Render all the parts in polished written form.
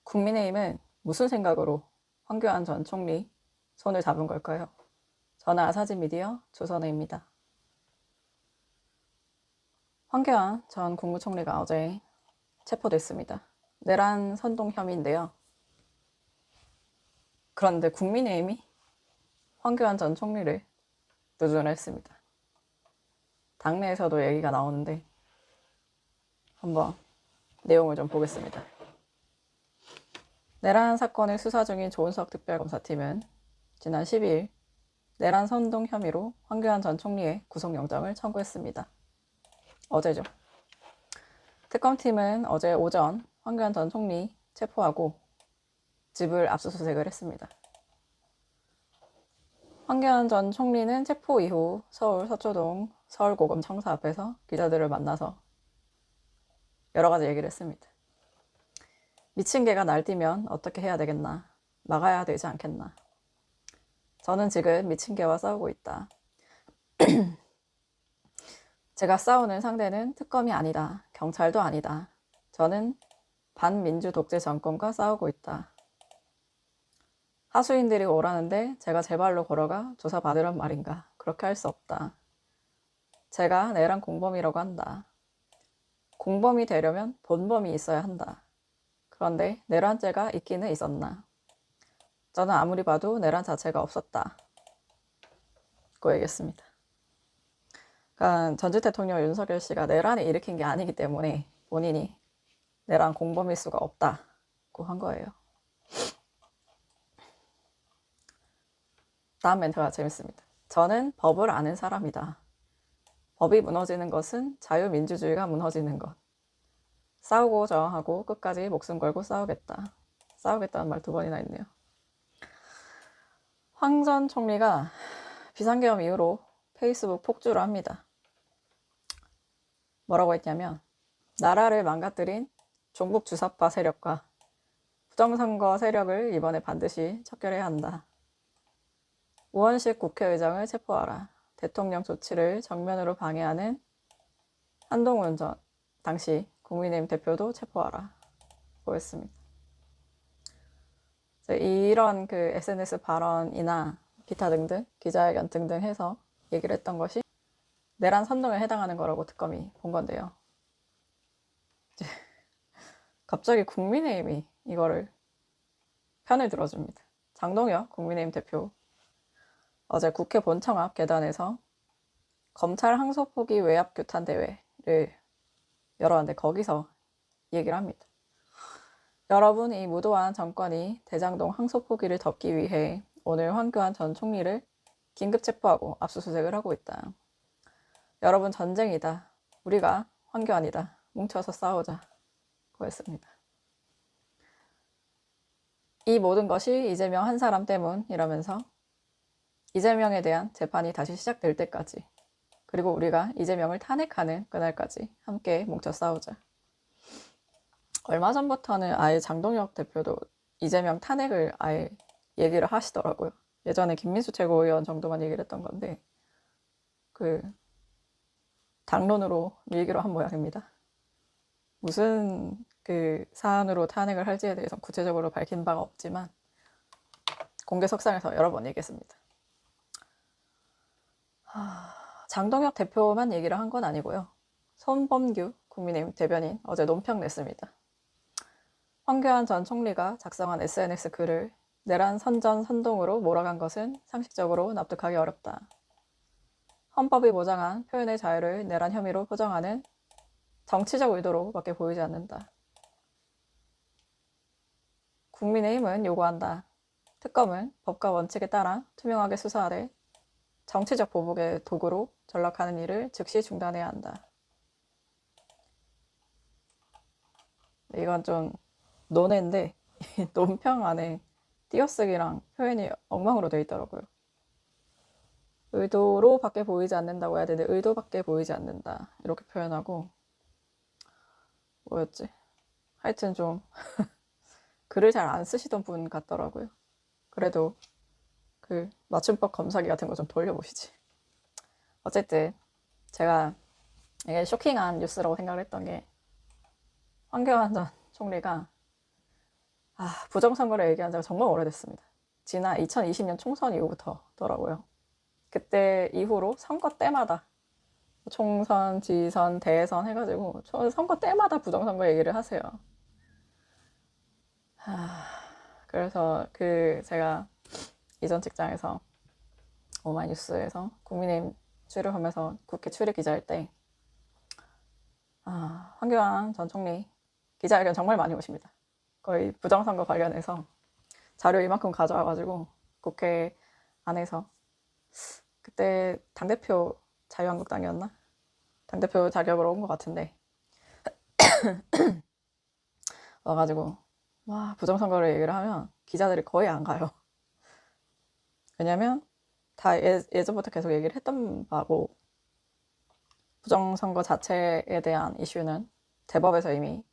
국민의힘은 무슨 생각으로 황교안 전 총리 손을 잡은 걸까요? 저는 아사진 미디어 조선혜입니다. 황교안 전 국무총리가 어제 체포됐습니다. 내란 선동 혐의인데요. 그런데 국민의힘이 황교안 전 총리를 누준을 했습니다. 당내에서도 얘기가 나오는데 한번 내용을 좀 보겠습니다. 내란 사건을 수사 중인 조은석 특별검사팀은 지난 12일 내란 선동 혐의로 황교안 전 총리의 구속영장을 청구했습니다. 어제죠. 특검팀은 어제 오전 황교안 전 총리 체포하고 집을 압수수색을 했습니다. 황교안 전 총리는 체포 이후 서울 서초동 서울고검 청사 앞에서 기자들을 만나서 여러 가지 얘기를 했습니다. 미친 개가 날뛰면 어떻게 해야 되겠나? 막아야 되지 않겠나? 저는 지금 미친 개와 싸우고 있다. 제가 싸우는 상대는 특검이 아니다. 경찰도 아니다. 저는 반민주 독재 정권과 싸우고 있다. 하수인들이 오라는데 제가 제 발로 걸어가 조사받으란 말인가? 그렇게 할 수 없다. 제가 내란 공범이라고 한다. 공범이 되려면 본범이 있어야 한다. 그런데 내란죄가 있기는 있었나? 저는 아무리 봐도 내란 자체가 없었다. 고 얘기했습니다. 그러니까 전직 대통령 윤석열 씨가 내란을 일으킨 게 아니기 때문에 본인이 내란 공범일 수가 없다고 한 거예요. 다음 멘트가 재밌습니다. 저는 법을 아는 사람이다. 법이 무너지는 것은 자유민주주의가 무너지는 것. 싸우고 저항하고 끝까지 목숨 걸고 싸우겠다. 싸우겠다는 말 2번이나 했네요. 황 전 총리가 비상계엄 이후로 페이스북 폭주를 합니다. 뭐라고 했냐면 나라를 망가뜨린 종북 주사파 세력과 부정선거 세력을 이번에 반드시 척결해야 한다. 우원식 국회의장을 체포하라. 대통령 조치를 정면으로 방해하는 한동훈 전 당시 국민의힘 대표도 체포하라. 고했습니다. 이런 그 SNS 발언이나 기타 등등 기자회견 등등 해서 얘기를 했던 것이 내란 선동에 해당하는 거라고 특검이 본 건데요. 갑자기 국민의힘이 이거를 편을 들어줍니다. 장동혁 국민의힘 대표 어제 국회 본청 앞 계단에서 검찰 항소포기 외압 규탄 대회를 열었는데 거기서 얘기를 합니다. 여러분, 이 무도한 정권이 대장동 항소포기를 덮기 위해 오늘 황교안 전 총리를 긴급 체포하고 압수수색을 하고 있다. 여러분, 전쟁이다. 우리가 황교안이다. 뭉쳐서 싸우자. 고 했습니다. 이 모든 것이 이재명 한 사람 때문이라면서 이재명에 대한 재판이 다시 시작될 때까지 그리고 우리가 이재명을 탄핵하는 그날까지 함께 뭉쳐 싸우자. 얼마 전부터는 아예 장동혁 대표도 이재명 탄핵을 아예 얘기를 하시더라고요. 예전에 김민수 최고위원 정도만 얘기를 했던 건데 그 당론으로 밀기로 한 모양입니다. 무슨 그 사안으로 탄핵을 할지에 대해서는 구체적으로 밝힌 바가 없지만 공개석상에서 여러 번 얘기했습니다. 장동혁 대표만 얘기를 한 건 아니고요. 손범규 국민의힘 대변인 어제 논평 냈습니다. 황교안 전 총리가 작성한 SNS 글을 내란 선전 선동으로 몰아간 것은 상식적으로 납득하기 어렵다. 헌법이 보장한 표현의 자유를 내란 혐의로 포장하는 정치적 의도로밖에 보이지 않는다. 국민의힘은 요구한다. 특검은 법과 원칙에 따라 투명하게 수사하되 정치적 보복의 도구로 전락하는 일을 즉시 중단해야 한다. 이건 좀 논외인데 논평 안에 띄어쓰기랑 표현이 엉망으로 되어 있더라고요. 의도로 밖에 보이지 않는다고 해야 되는데 의도밖에 보이지 않는다 이렇게 표현하고 뭐였지? 하여튼 좀 글을 잘 안 쓰시던 분 같더라고요. 그래도 그 맞춤법 검사기 같은 거 좀 돌려보시지. 어쨌든 제가 이게 쇼킹한 뉴스라고 생각을 했던 게 황교안 전 총리가 부정선거를 얘기한 지가 정말 오래됐습니다. 지난 2020년 총선 이후부터더라고요. 그때 이후로 선거 때마다 총선, 지선, 대선 해가지고 선거 때마다 부정선거 얘기를 하세요. 그래서 제가 이전 직장에서 오마이뉴스에서 국민의힘 출입하면서 국회 출입 기자일 때 황교안 전 총리 기자회견 정말 많이 오십니다. 거의 부정선거 관련해서 자료 이만큼 가져와가지고 국회 안에서 그때 당대표 자유한국당이었나? 당대표 자격으로 온 것 같은데 와가지고 와 부정선거를 얘기를 하면 기자들이 거의 안 가요. 왜냐면 다 예전부터 계속 얘기를 했던 바고 부정선거 자체에 대한 이슈는 대법에서 이미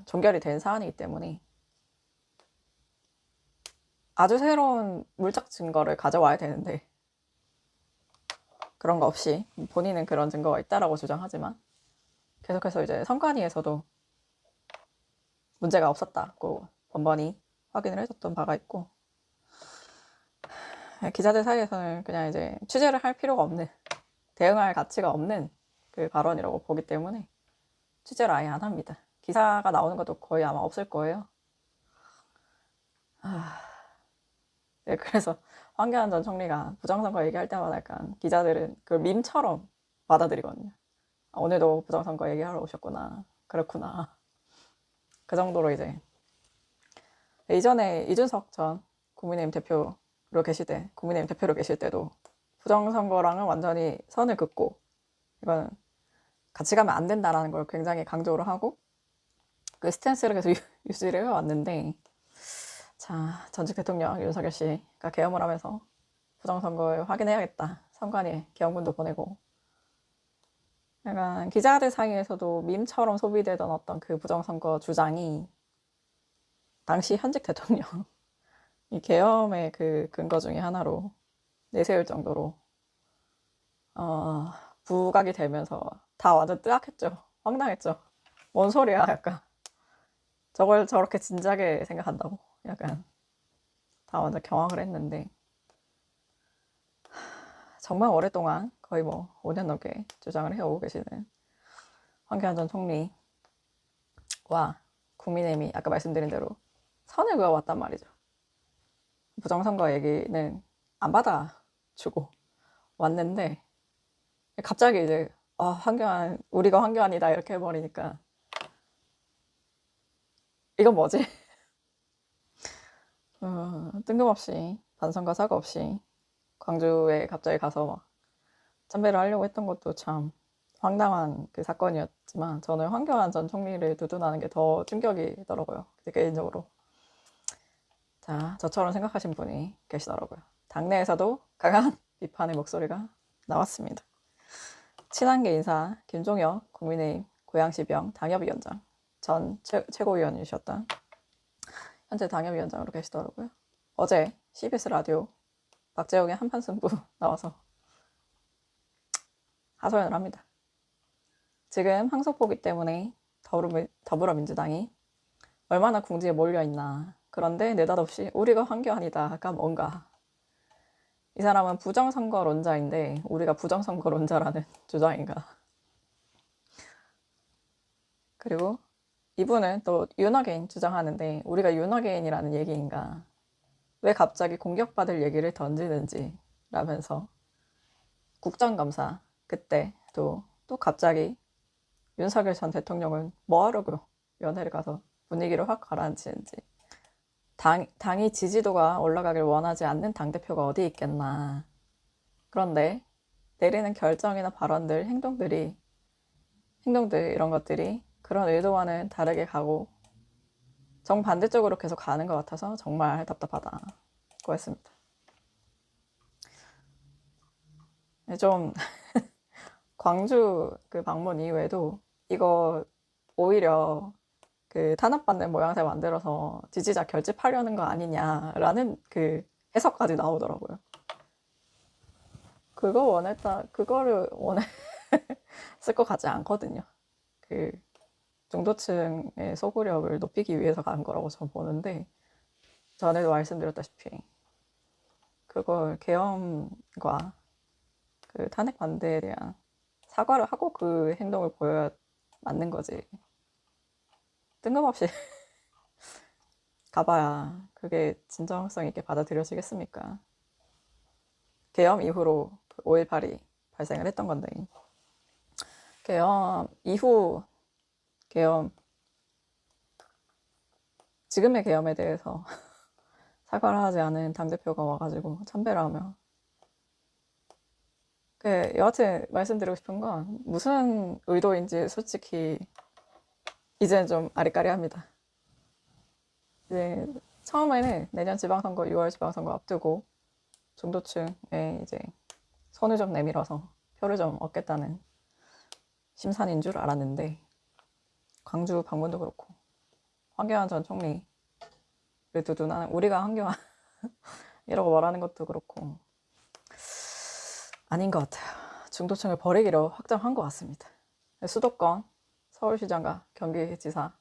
종결이 된 사안이기 때문에 아주 새로운 물적 증거를 가져와야 되는데 그런 거 없이 본인은 그런 증거가 있다라고 주장하지만 계속해서 이제 선관위에서도 문제가 없었다고 번번이 확인을 해줬던 바가 있고 기자들 사이에서는 그냥 이제 취재를 할 필요가 없는 대응할 가치가 없는 그 발언이라고 보기 때문에 취재를 아예 안 합니다. 기사가 나오는 것도 거의 아마 없을 거예요. 네, 그래서 황교안 전 총리가 부정선거 얘기할 때마다 약간 기자들은 그걸 밈처럼 받아들이거든요. 오늘도 부정선거 얘기하러 오셨구나. 그렇구나. 그 정도로 이제 이전에 이준석 전 국민의힘 대표로 계실 때도 부정선거랑은 완전히 선을 긋고 이건 같이 가면 안 된다라는 걸 굉장히 강조를 하고 그 스탠스를 계속 유지를 해왔는데 자 전직 대통령 윤석열 씨가 계엄을 하면서 부정선거를 확인해야겠다. 선관위에 계엄군도 보내고 약간 기자들 사이에서도 밈처럼 소비되던 어떤 그 부정선거 주장이 당시 현직 대통령 이 계엄의 그 근거 중에 하나로 내세울 정도로 부각이 되면서 다 완전 뜨악했죠. 황당했죠. 뭔 소리야 약간 저걸 저렇게 진지하게 생각한다고 약간 다 완전 경악을 했는데 정말 오랫동안 거의 뭐 5년 넘게 주장을 해오고 계시는 황교안 전 총리와 국민의힘이 아까 말씀드린 대로 선을 그어왔단 말이죠. 부정선거 얘기는 안 받아주고 왔는데 갑자기 이제 황교안 우리가 황교안이다 이렇게 해버리니까 이건 뭐지? 뜬금없이 반성과 사과 없이 광주에 갑자기 가서 막 참배를 하려고 했던 것도 참 황당한 그 사건이었지만 저는 황교안 전 총리를 두둔하는 게 더 충격이더라고요. 개인적으로. 자, 저처럼 생각하신 분이 계시더라고요. 당내에서도 강한 비판의 목소리가 나왔습니다. 친한계 인사 김종혁 국민의힘 고양시병 당협위원장 전 최고위원이셨던 현재 당협위원장으로 계시더라고요. 어제 CBS 라디오 박재홍의 한판 승부 나와서 하소연을 합니다. 지금 항소포기 때문에 더불어민주당이 얼마나 궁지에 몰려있나. 그런데 느닷없이 우리가 황교안이다가 뭔가. 이 사람은 부정선거론자인데 우리가 부정선거론자라는 주장인가. 그리고 이분은 또 윤어게인 주장하는데 우리가 윤어게인이라는 얘기인가. 왜 갑자기 공격받을 얘기를 던지는지 라면서 국정감사 그때 또 갑자기 윤석열 전 대통령은 뭐하려고 연회를 가서 분위기를 확 가라앉히는지 당이 지지도가 올라가길 원하지 않는 당대표가 어디 있겠나. 그런데 내리는 결정이나 발언들, 행동들 이런 것들이 그런 의도와는 다르게 가고 정반대쪽으로 계속 가는 것 같아서 정말 답답하다고 했습니다. 좀 광주 그 방문 이후에도 이거 오히려 그 탄압받는 모양새 만들어서 지지자 결집하려는 거 아니냐라는 그 해석까지 나오더라고요. 그거를 원했을 것 같지 않거든요. 중도층의 소구력을 높이기 위해서 간 거라고 저는 보는데, 전에도 말씀드렸다시피 그걸 계엄과 그 탄핵 반대에 대한 사과를 하고 그 행동을 보여야 맞는 거지. 뜬금없이 가봐야 그게 진정성 있게 받아들여지겠습니까? 계엄 이후로 5.18이 발생을 했던 건데, 계엄 이후 계엄, 지금의 계엄에 대해서 사과를 하지 않은 당대표가 와가지고 참배를 하며, 여하튼 말씀드리고 싶은 건 무슨 의도인지 솔직히 이제는 좀 아리까리합니다. 이제 처음에는 내년 지방선거, 6월 지방선거 앞두고 중도층에 이제 손을 좀 내밀어서 표를 좀 얻겠다는 심산인 줄 알았는데, 광주 방문도 그렇고 황교안 전 총리를 두둔하는 우리가 황교안 이라고 말하는 것도 그렇고 아닌 것 같아요. 중도층을 버리기로 확정한 것 같습니다. 수도권 서울시장과 경기지사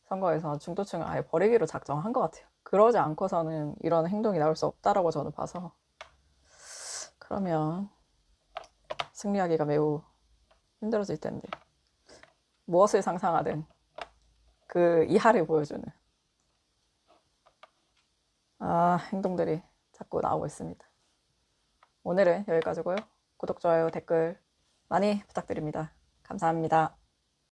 선거에서 중도층을 아예 버리기로 작정한 것 같아요. 그러지 않고서는 이런 행동이 나올 수 없다라고 저는 봐서, 그러면 승리하기가 매우 힘들어질 텐데, 무엇을 상상하든 그 이하를 보여주는 행동들이 자꾸 나오고 있습니다. 오늘은 여기까지고요. 구독, 좋아요, 댓글 많이 부탁드립니다. 감사합니다.